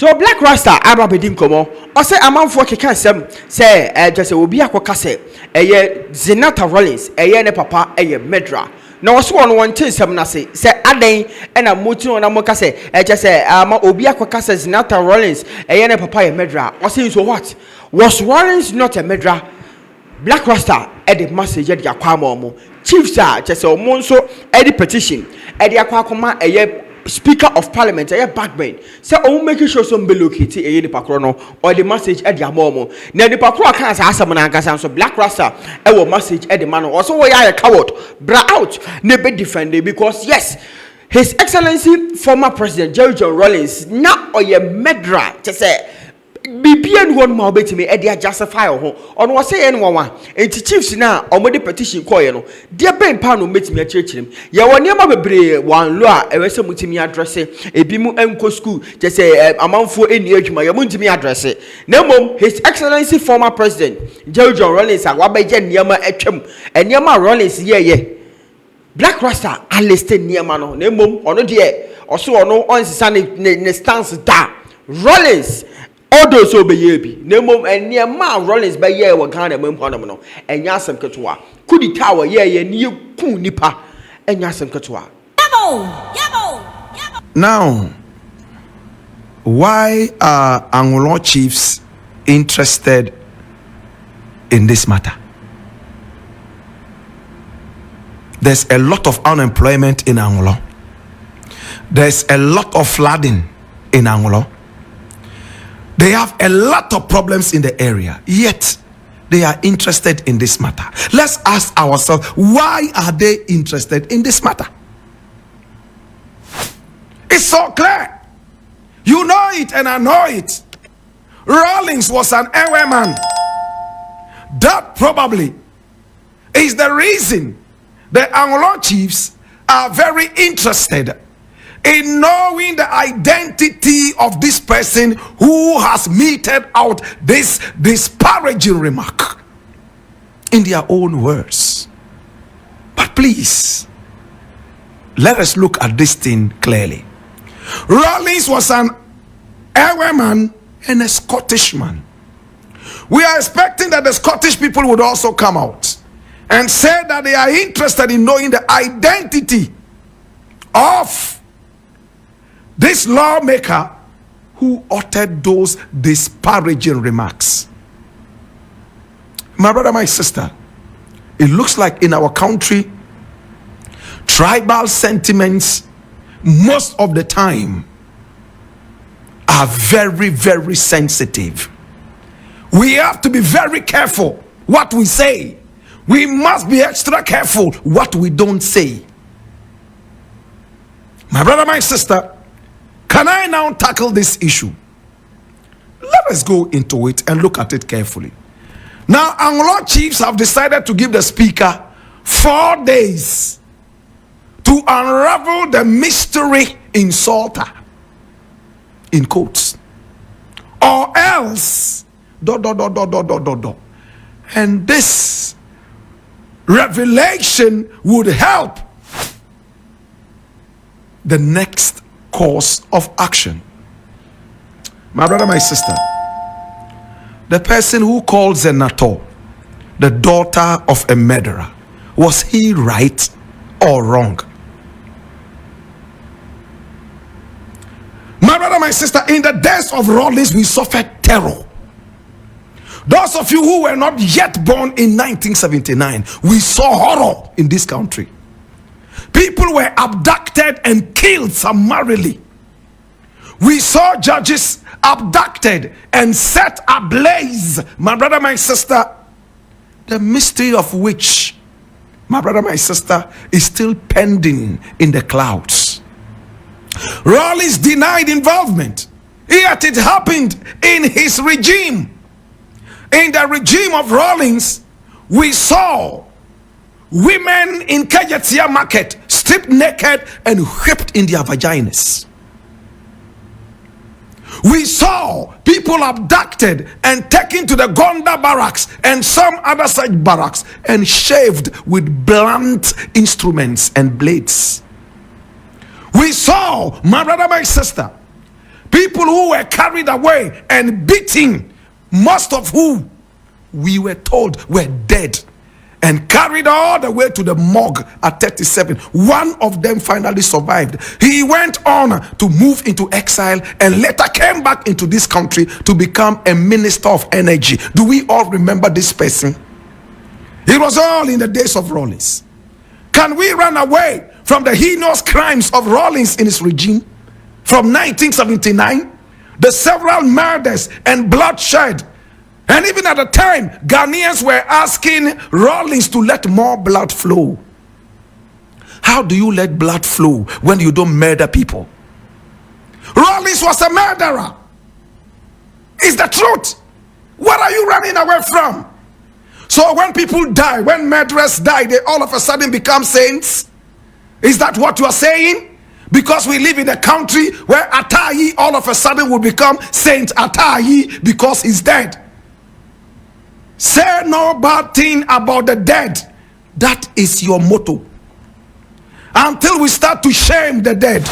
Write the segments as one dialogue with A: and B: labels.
A: So Blakk Rasta aba bedin komo o say amanfo keka sem say just obi akoka say Zenata Rawlings ne papa Murdérér na woso won won tinsem na say adan na moti na moka say just ama obi akoka say Zenata Rawlings ne papa Murdérér o say so what was Rawlings not a Murdérér? Blakk Rasta the message de akwa mo chiefs just say omo nso the petition de akwa akoma Speaker of Parliament, backbone. Say, making sure some locate the pakrono or the message at the amomo. Now the pakro can't ask some angasan so Blakk Rasta will message at the man. Also, we are a coward. Bra out, never defended because yes, His Excellency former President Rawlings now or your Murdérér to say. BPN one more bet me Edia justify on was say anyone and chiefs now or the petition coil. Dear Ben Pano met me a church him. Ya one near my one law a rest of me address a bimu enco school just say amount for any age my me address it. No mom, His Excellency former President Rawlings and Wabajan Yama Echem and Yama Rawlings ye. Blakk Rasta I listed near mano, no mom or no dear or so or no on sunny stance da Rawlings. All those obey ye no mom and near ma Rawlings by ye what kind of mum and yasam katua. Could the tower ye new coon nipa and yasam katua.
B: Now, why are Anglo chiefs interested in this matter? There's a lot of unemployment in Anglo. There's a lot of flooding in Anglo. They have a lot of problems in the area, yet they are interested in this matter. Let's ask ourselves, why are they interested in this matter? It's so clear. You know it and I know it. Rawlings was an Ewe man. That probably is the reason the Anglo chiefs are very interested in knowing the identity of this person who has meted out this disparaging remark in their own words. But please, let us look at this thing clearly. Rawlings was an Ewe man and a Scottish man. We are expecting that the Scottish people would also come out and say that they are interested in knowing the identity of this lawmaker who uttered those disparaging remarks. My brother, my sister, it looks like in our country, tribal sentiments most of the time are very, very sensitive. We have to be very careful what we say. We must be extra careful what we don't say. My brother, my sister, can I now tackle this issue? Let us go into it and look at it carefully. Now, Anglo chiefs have decided to give the speaker 4 days to unravel the mystery insulter, in quotes, or else, and this revelation would help the next course of action. My brother, my sister, the person who called Zenata the daughter of a murderer, was he right or wrong? My brother, my sister, in the days of Rawlings, we suffered terror. Those of you who were not yet born in 1979, we saw horror in this country. People were abducted and killed summarily. We saw judges abducted and set ablaze, my brother, my sister, the mystery of which, my brother, my sister, is still pending in the clouds. Rawlings denied involvement, yet it happened in his regime. In the regime of Rawlings, we saw women in Kajetia market stripped naked and whipped in their vaginas. We saw people abducted and taken to the Gonda barracks and some other such barracks and shaved with blunt instruments and blades. We saw, my brother, my sister, People who were carried away and beaten, most of whom we were told were dead, and carried all the way to the morgue at 37. One of them finally survived. He went on to move into exile and later came back into this country to become a minister of energy. Do we all remember this person? It was all in the days of Rawlings. Can we run away from the heinous crimes of Rawlings in his regime? From 1979, the several murders and bloodshed. And even at the time, Ghanaians were asking Rawlings to let more blood flow. How do you let blood flow when you don't murder people? Rawlings was a murderer. It's the truth. What are you running away from? So when people die, when murderers die, they all of a sudden become saints? Is that what you are saying? Because we live in a country where Atayi all of a sudden will become Saint Atayi because he's dead. Say no bad thing about the dead. That is your motto. Until we start to shame the dead,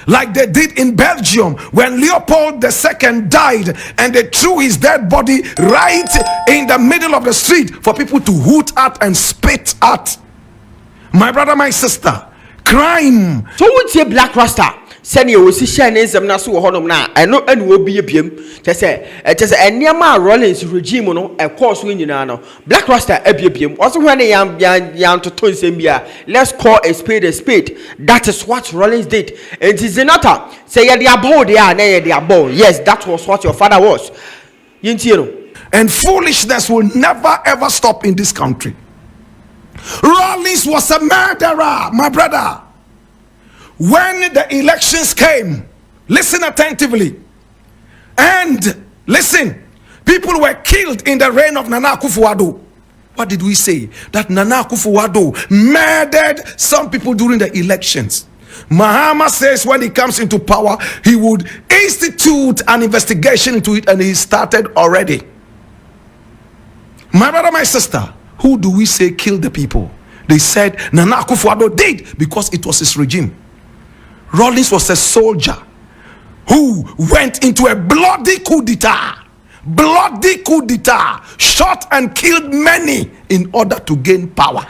B: like they did in Belgium when Leopold II died and they threw his dead body right in the middle of the street for people to hoot at and spit at. My brother, my sister, crime.
A: So what's your Blakk Rasta? Send you see shining some nasu honum na. I know and will be a PM. Just say a near my Rawlings regime, no, a course win, Blakk Rasta, a PM. Also, when a young to Tonsembia, let's call a spade a spade. That is what Rawlings did. And it is another. Say, yeah, they are bold, they are, they are bold. Yes, that was what your father was.
B: And foolishness will never ever stop in this country. Rawlings was a murderer, my brother. When the elections came, listen attentively, and listen, people were killed in the reign of Nana Akufo-Addo. What did we say? That Nana Akufo-Addo murdered some people during the elections. Mahama says when he comes into power, he would institute an investigation into it, and he started already. My brother, my sister, who do we say killed the people? They said Nana Akufo-Addo did because it was his regime. Rawlings was a soldier who went into a bloody coup d'etat. Bloody coup d'etat. Shot and killed many in order to gain power.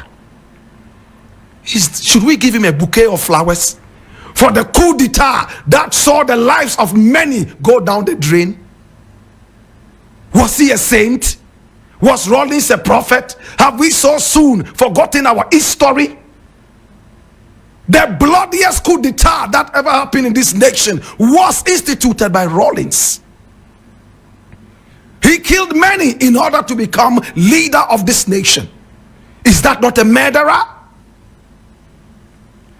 B: Should we give him a bouquet of flowers for the coup d'etat that saw the lives of many go down the drain? Was he a saint? Was Rawlings a prophet? Have we so soon forgotten our history? The bloodiest coup d'etat that ever happened in this nation was instituted by Rawlings. He killed many in order to become leader of this nation. Is that not a murderer?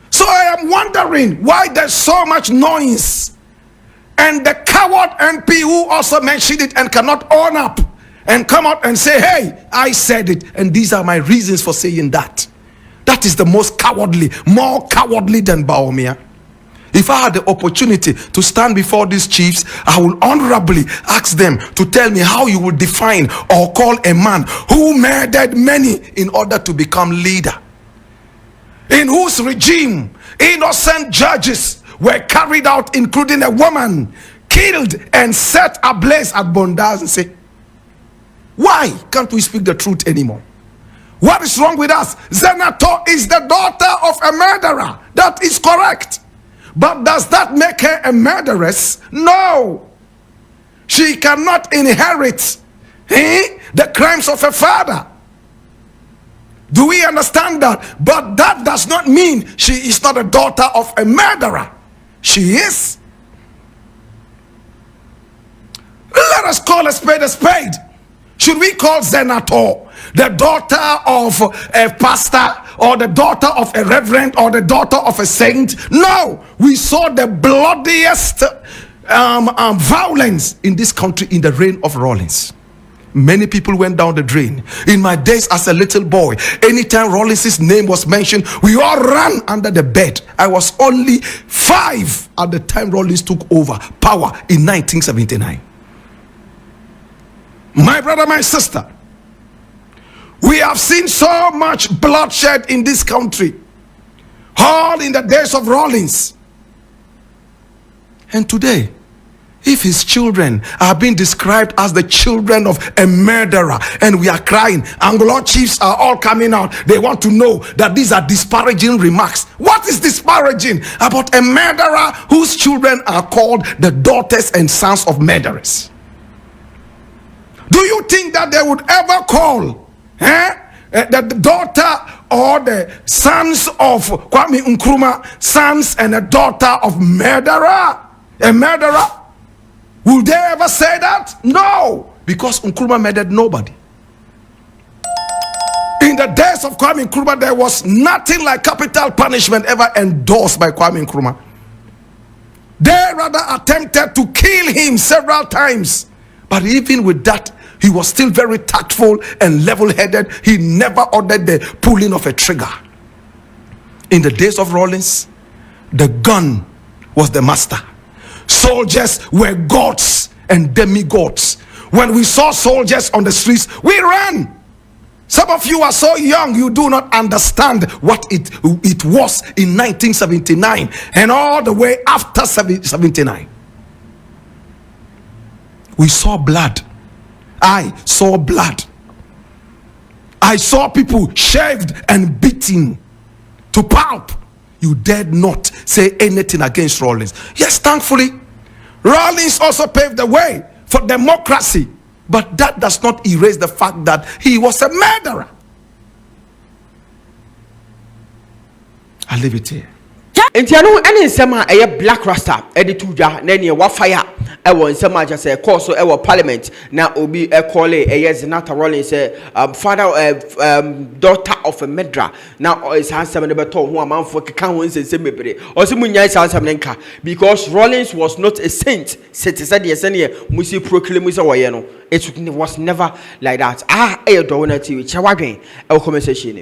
B: So I am wondering why there's so much noise, and the coward MP who also mentioned it and cannot own up and come out and say, hey, I said it and these are my reasons for saying that. That is the most cowardly, more cowardly than Baumia. If I had the opportunity to stand before these chiefs, I will honorably ask them to tell me how you would define or call a man who murdered many in order to become leader, in whose regime innocent judges were carried out, including a woman killed and set ablaze at Bondas, and say, why can't we speak the truth anymore? What is wrong with us? Zenator is the daughter of a murderer. That is correct. But does that make her a murderess? No. She cannot inherit the crimes of her father. Do we understand that? But that does not mean she is not a daughter of a murderer. She is. Let us call a spade a spade. Should we call Zenator the daughter of a pastor, or the daughter of a reverend, or the daughter of a saint? No. We saw the bloodiest violence in this country in the reign of Rawlings. Many people went down the drain. In my days as a little boy, anytime Rawlings' name was mentioned, we all ran under the bed. I was only 5 at the time Rawlings took over power in 1979. My brother, my sister, we have seen so much bloodshed in this country, all in the days of Rawlings. And today, If his children are being described as the children of a murderer, and we are crying, Anglo chiefs are all coming out, they want to know that these are disparaging remarks. What is disparaging about a murderer whose children are called the daughters and sons of murderers? Do you think that they would ever call the daughter or the sons of Kwame Nkrumah sons and a daughter of murderer? A murderer? Will they ever say that? No, because Nkrumah murdered nobody. In the days of Kwame Nkrumah, there was nothing like capital punishment ever endorsed by Kwame Nkrumah. They rather attempted to kill him several times. But even with that, he was still very tactful and level-headed. He never ordered the pulling of a trigger. In the days of Rawlings, the gun was the master. Soldiers were gods and demigods. When we saw soldiers on the streets, we ran. Some of you are so young, you do not understand what it was in 1979 and all the way after 79. We saw blood. I saw blood. I saw people shaved and beaten to pulp. You dared not say anything against Rawlings. Yes, thankfully, Rawlings also paved the way for democracy. But that does not erase the fact that he was a murderer. I'll leave it here.
A: Enti ano ene nsema eye Blakk Rasta editu dwa na ne wa fire ewo nsema aja se course ewo parliament na obi call eye Zenata Rawlings father daughter of a murderer na is handsome ne beto ho amanfo keka ho nsensem bebre o se munya handsome ne nka because Rawlings was not a saint said yes ne musi proclaim say woye no it was never like that eye Dowona TV chewadwen e conversation